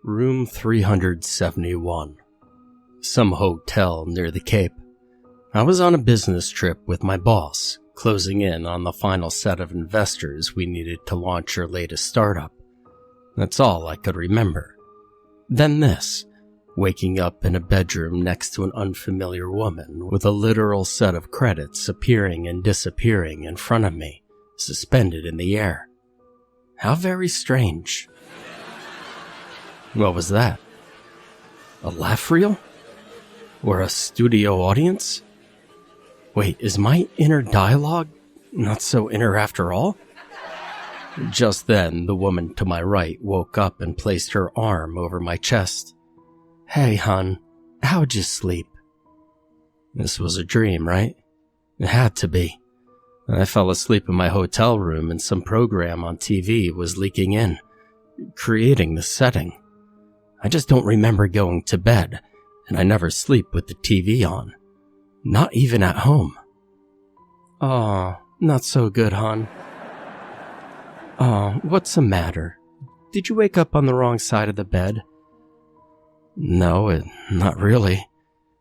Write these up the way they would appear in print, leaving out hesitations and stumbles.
Room 371. Some hotel near the Cape. I was on a business trip with my boss, closing in on the final set of investors we needed to launch our latest startup. That's all I could remember. Then this, waking up in a bedroom next to an unfamiliar woman with a literal set of credits appearing and disappearing in front of me, suspended in the air. How very strange. What was that? A laugh reel? Or a studio audience? Wait, is my inner dialogue not so inner after all? Just then, the woman to my right woke up and placed her arm over my chest. Hey, hun, how'd you sleep? This was a dream, right? It had to be. I fell asleep in my hotel room and some program on TV was leaking in, creating the setting. I just don't remember going to bed, and I never sleep with the TV on. Not even at home. Aw, not so good, hon. Aw, what's the matter? Did you wake up on the wrong side of the bed? No, not really.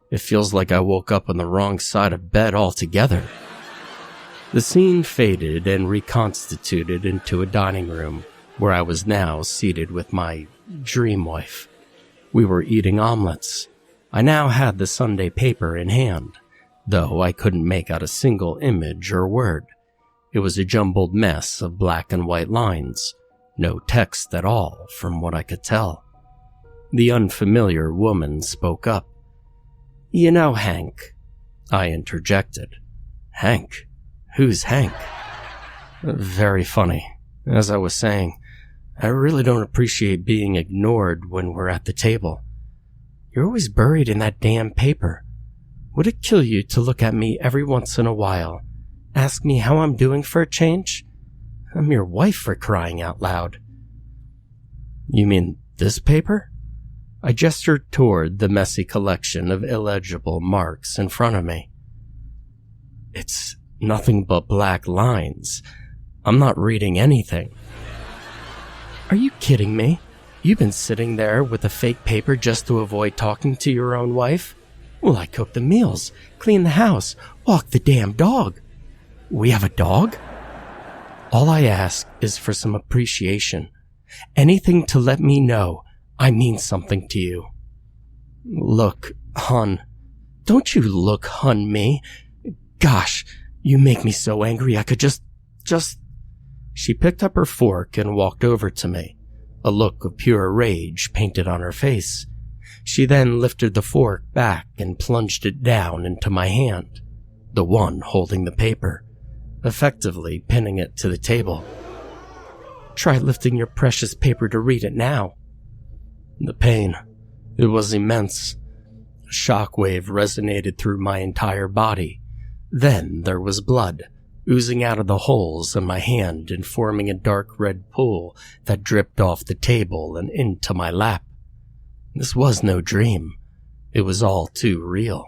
It feels like I woke up on the wrong side of bed altogether. The scene faded and reconstituted into a dining room, where I was now seated with my dream wife. We were eating omelets. I now had the Sunday paper in hand, though I couldn't make out a single image or word. It was a jumbled mess of black and white lines, no text at all from what I could tell. The unfamiliar woman spoke up. You know, Hank, I interjected. Hank? Who's Hank? Very funny. As I was saying, I really don't appreciate being ignored when we're at the table. You're always buried in that damn paper. Would it kill you to look at me every once in a while? Ask me how I'm doing for a change? I'm your wife, for crying out loud. You mean this paper? I gestured toward the messy collection of illegible marks in front of me. It's nothing but black lines. I'm not reading anything. Are you kidding me? You've been sitting there with a fake paper just to avoid talking to your own wife? Well, I cook the meals, clean the house, walk the damn dog. We have a dog? All I ask is for some appreciation. Anything to let me know I mean something to you. Look, hun. Don't you look, hun, me. Gosh, you make me so angry I could just... She picked up her fork and walked over to me, a look of pure rage painted on her face. She then lifted the fork back and plunged it down into my hand, the one holding the paper, effectively pinning it to the table. Try lifting your precious paper to read it now. The pain, it was immense. A shockwave resonated through my entire body. Then there was blood, oozing out of the holes in my hand and forming a dark red pool that dripped off the table and into my lap. This was no dream. It was all too real.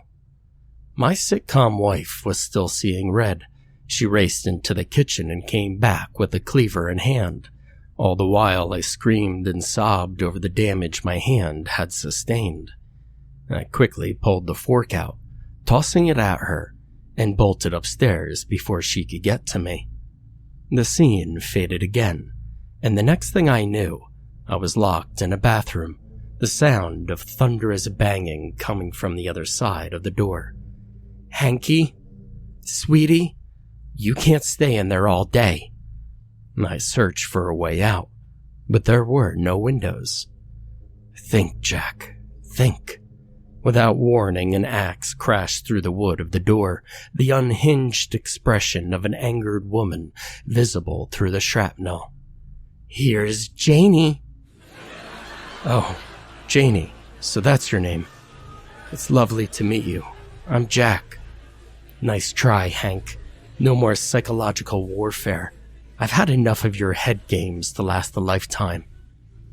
My sitcom wife was still seeing red. She raced into the kitchen and came back with a cleaver in hand. All the while I screamed and sobbed over the damage my hand had sustained. I quickly pulled the fork out, tossing it at her, and bolted upstairs before she could get to me. The scene faded again, and the next thing I knew, I was locked in a bathroom, the sound of thunderous banging coming from the other side of the door. Hanky? Sweetie? You can't stay in there all day. I searched for a way out, but there were no windows. Think, Jack, think. Without warning, an axe crashed through the wood of the door, the unhinged expression of an angered woman visible through the shrapnel. Here's Janie. Oh, Janie, so that's your name. It's lovely to meet you. I'm Jack. Nice try, Hank. No more psychological warfare. I've had enough of your head games to last a lifetime.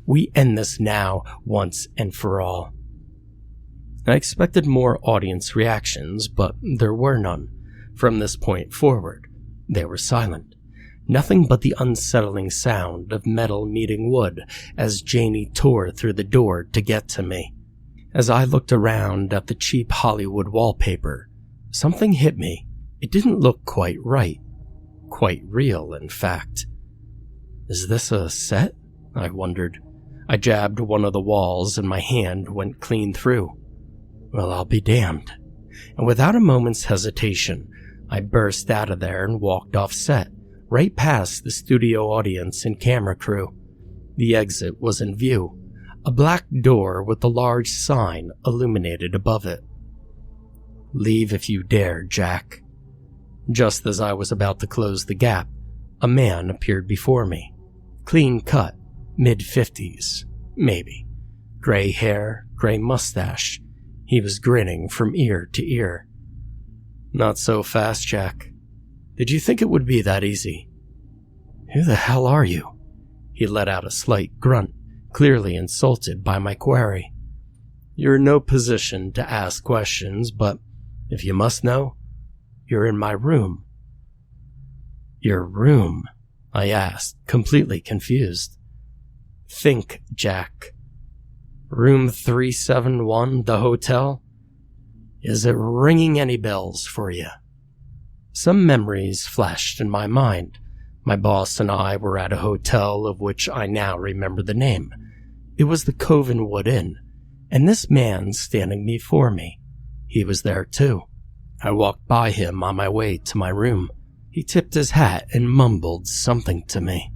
We end this now, once and for all. I expected more audience reactions, but there were none. From this point forward, they were silent. Nothing but the unsettling sound of metal meeting wood as Janie tore through the door to get to me. As I looked around at the cheap Hollywood wallpaper, something hit me. It didn't look quite right. Quite real, in fact. Is this a set? I wondered. I jabbed one of the walls and my hand went clean through. Well, I'll be damned. And without a moment's hesitation, I burst out of there and walked off set, right past the studio audience and camera crew. The exit was in view, a black door with a large sign illuminated above it. Leave if you dare, Jack. Just as I was about to close the gap, a man appeared before me. Clean cut, mid-50s, maybe. Gray hair, gray mustache. He was grinning from ear to ear. Not so fast, Jack. Did you think it would be that easy? Who the hell are you? He let out a slight grunt, clearly insulted by my query. You're in no position to ask questions, but if you must know, you're in my room. Your room? I asked, completely confused. Think, Jack. Room 371, the hotel? Is it ringing any bells for you? Some memories flashed in my mind. My boss and I were at a hotel of which I now remember the name. It was the Covenwood Inn, and this man standing before me. He was there too. I walked by him on my way to my room. He tipped his hat and mumbled something to me.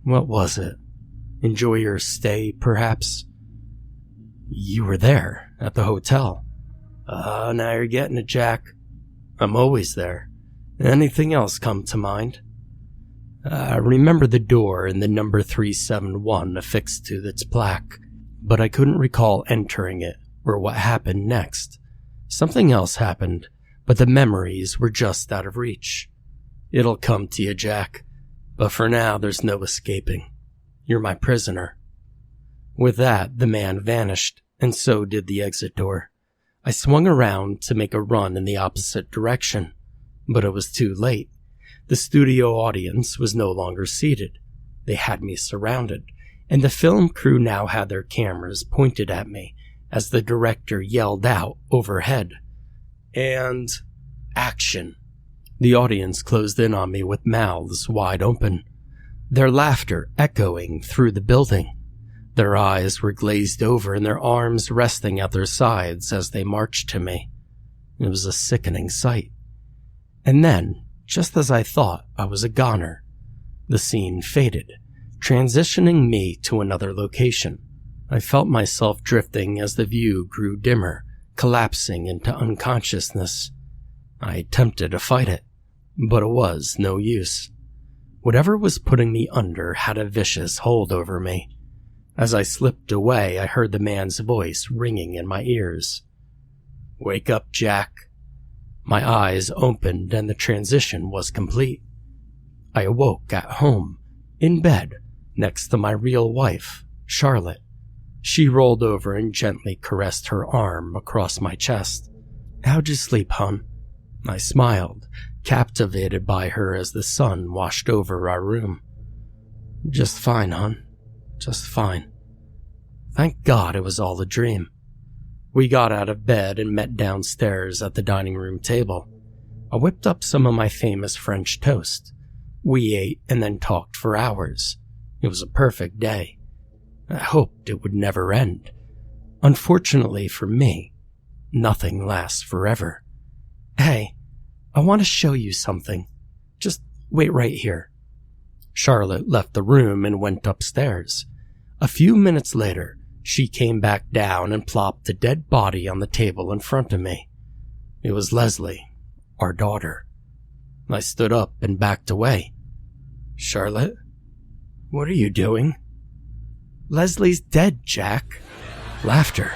What was it? Enjoy your stay, perhaps? You were there, at the hotel. Now you're getting it, Jack. I'm always there. Anything else come to mind? I remember the door and the number 371 affixed to its plaque, but I couldn't recall entering it or what happened next. Something else happened, but the memories were just out of reach. It'll come to you, Jack, but for now there's no escaping. You're my prisoner. With that, the man vanished, and so did the exit door. I swung around to make a run in the opposite direction, but it was too late. The studio audience was no longer seated. They had me surrounded, and the film crew now had their cameras pointed at me as the director yelled out overhead. And action. The audience closed in on me with mouths wide open, their laughter echoing through the building. Their eyes were glazed over and their arms resting at their sides as they marched to me. It was a sickening sight. And then, just as I thought I was a goner, the scene faded, transitioning me to another location. I felt myself drifting as the view grew dimmer, collapsing into unconsciousness. I attempted to fight it, but it was no use. Whatever was putting me under had a vicious hold over me. As I slipped away, I heard the man's voice ringing in my ears. Wake up, Jack. My eyes opened and the transition was complete. I awoke at home, in bed, next to my real wife, Charlotte. She rolled over and gently caressed her arm across my chest. How'd you sleep, hon? I smiled, captivated by her as the sun washed over our room. Just fine, hon. Just fine. Thank God it was all a dream. We got out of bed and met downstairs at the dining room table. I whipped up some of my famous French toast. We ate and then talked for hours. It was a perfect day. I hoped it would never end. Unfortunately for me, nothing lasts forever. Hey, I want to show you something. Just wait right here. Charlotte left the room and went upstairs. A few minutes later, she came back down and plopped a dead body on the table in front of me. It was Leslie, our daughter. I stood up and backed away. Charlotte, what are you doing? Leslie's dead, Jack. Laughter.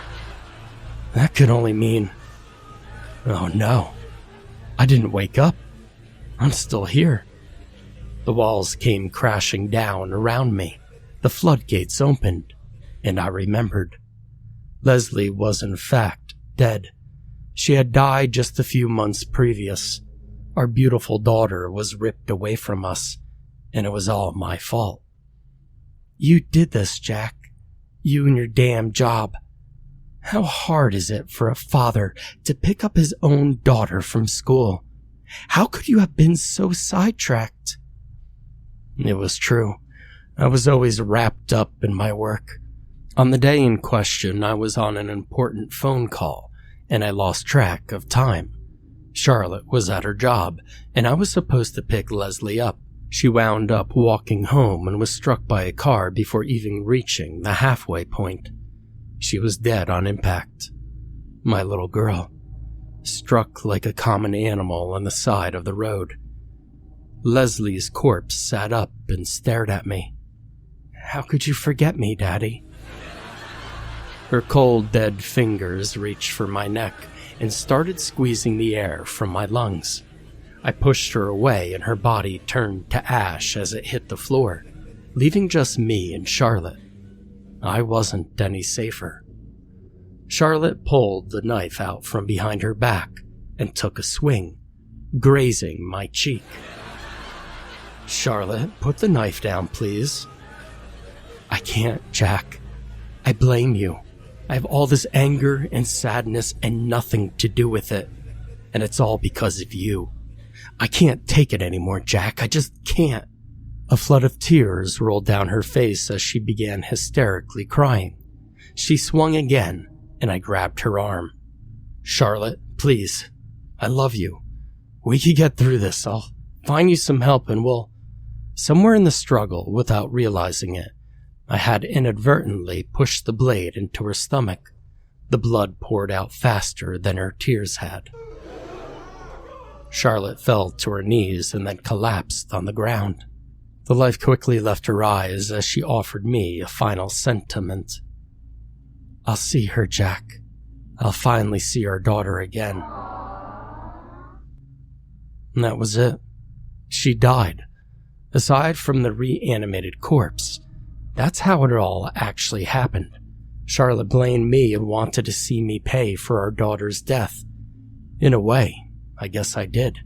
That could only mean... Oh no. I didn't wake up. I'm still here. The walls came crashing down around me. The floodgates opened, and I remembered. Leslie was in fact dead. She had died just a few months previous. Our beautiful daughter was ripped away from us, and it was all my fault. You did this, Jack. You and your damn job. How hard is it for a father to pick up his own daughter from school? How could you have been so sidetracked? It was true. I was always wrapped up in my work. On the day in question, I was on an important phone call, and I lost track of time. Charlotte was at her job, and I was supposed to pick Leslie up. She wound up walking home and was struck by a car before even reaching the halfway point. She was dead on impact. My little girl, struck like a common animal on the side of the road. Leslie's corpse sat up and stared at me. How could you forget me, Daddy? Her cold, dead fingers reached for my neck and started squeezing the air from my lungs. I pushed her away and her body turned to ash as it hit the floor, leaving just me and Charlotte. I wasn't any safer. Charlotte pulled the knife out from behind her back and took a swing, grazing my cheek. Charlotte, put the knife down, please. I can't, Jack. I blame you. I have all this anger and sadness and nothing to do with it. And it's all because of you. I can't take it anymore, Jack. I just can't. A flood of tears rolled down her face as she began hysterically crying. She swung again, and I grabbed her arm. Charlotte, please. I love you. We can get through this. I'll find you some help and we'll... Somewhere in the struggle, without realizing it, I had inadvertently pushed the blade into her stomach. The blood poured out faster than her tears had. Charlotte fell to her knees and then collapsed on the ground. The light quickly left her eyes as she offered me a final sentiment. I'll see her, Jack. I'll finally see our daughter again. And that was it. She died. Aside from the reanimated corpse, that's how it all actually happened. Charlotte blamed me and wanted to see me pay for our daughter's death. In a way, I guess I did.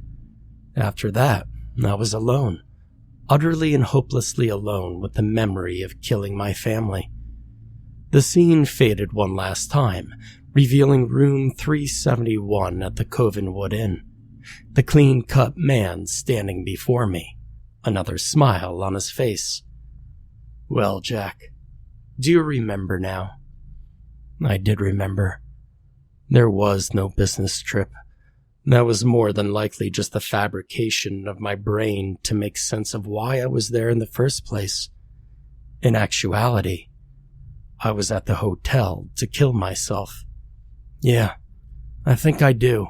After that, I was alone. Utterly and hopelessly alone with the memory of killing my family. The scene faded one last time, revealing room 371 at the Covenwood Inn. The clean-cut man standing before me, another smile on his face. Well, Jack, do you remember now? I did remember. There was no business trip. That was more than likely just a fabrication of my brain to make sense of why I was there in the first place. In actuality, I was at the hotel to kill myself. Yeah, I think I do.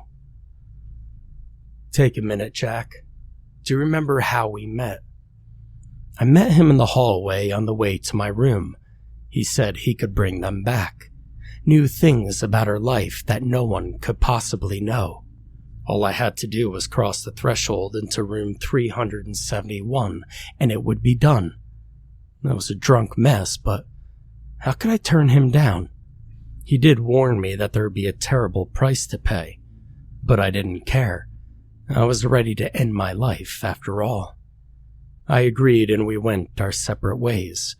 Take a minute, Jack. Do you remember how we met? I met him in the hallway on the way to my room. He said he could bring them back. New things about her life that no one could possibly know. All I had to do was cross the threshold into room 371, and it would be done. I was a drunk mess, but how could I turn him down? He did warn me that there would be a terrible price to pay, but I didn't care. I was ready to end my life, after all. I agreed, and we went our separate ways,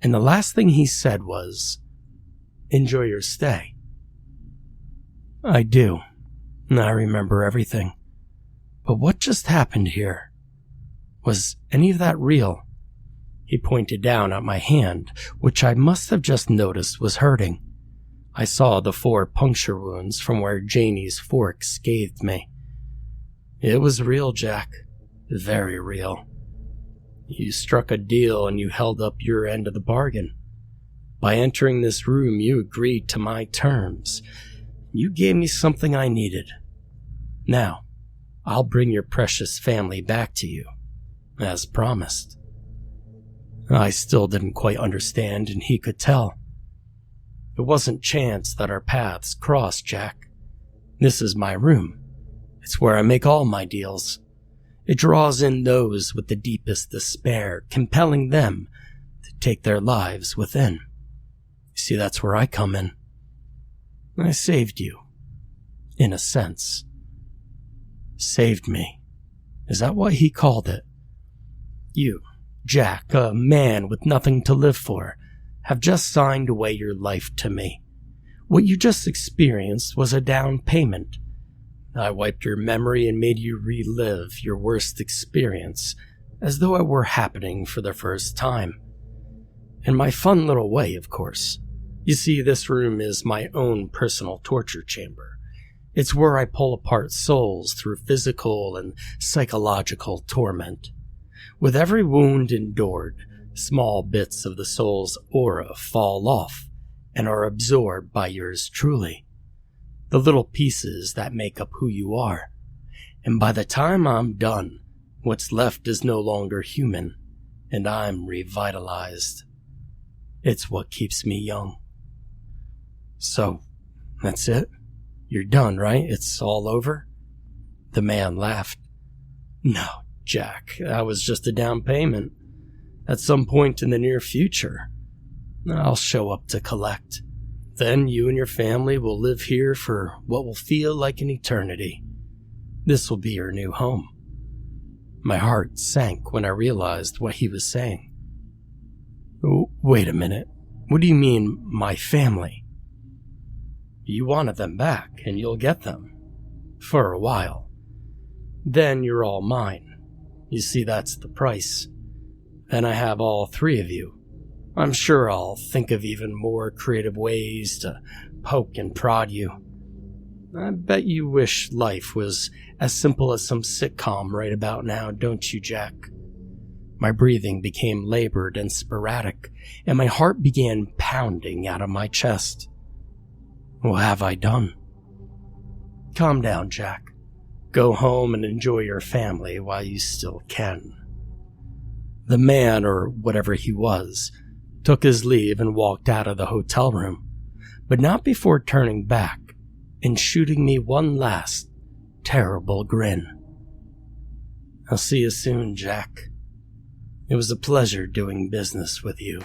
and the last thing he said was, "Enjoy your stay." I do. I remember everything. But what just happened here? Was any of that real? He pointed down at my hand, which I must have just noticed was hurting. I saw the 4 puncture wounds from where Janie's fork scathed me. It was real, Jack. Very real. You struck a deal and you held up your end of the bargain. By entering this room, you agreed to my terms. You gave me something I needed. Now, I'll bring your precious family back to you, as promised. I still didn't quite understand, and he could tell. It wasn't chance that our paths crossed, Jack. This is my room. It's where I make all my deals. It draws in those with the deepest despair, compelling them to take their lives within. You see, that's where I come in. I saved you, in a sense. Saved me. Is that what he called it? You Jack, a man with nothing to live for, have just signed away your life to me. What you just experienced was a down payment. I wiped your memory and made you relive your worst experience as though it were happening for the first time. In my fun little way, of course. You see, this room is my own personal torture chamber. It's where I pull apart souls through physical and psychological torment. With every wound endured, small bits of the soul's aura fall off and are absorbed by yours truly. The little pieces that make up who you are. And by the time I'm done, what's left is no longer human, and I'm revitalized. It's what keeps me young. So, that's it? You're done, right? It's all over? The man laughed. No, Jack, that was just a down payment. At some point in the near future, I'll show up to collect. Then you and your family will live here for what will feel like an eternity. This will be your new home. My heart sank when I realized what he was saying. Wait a minute. What do you mean, my family? You wanted them back, and you'll get them. For a while. Then you're all mine. You see, that's the price. Then I have all three of you. I'm sure I'll think of even more creative ways to poke and prod you. I bet you wish life was as simple as some sitcom right about now, don't you, Jack? My breathing became labored and sporadic, and my heart began pounding out of my chest. What have I done? Calm down, Jack. Go home and enjoy your family while you still can. The man, or whatever he was, took his leave and walked out of the hotel room, but not before turning back and shooting me one last terrible grin. I'll see you soon, Jack. It was a pleasure doing business with you.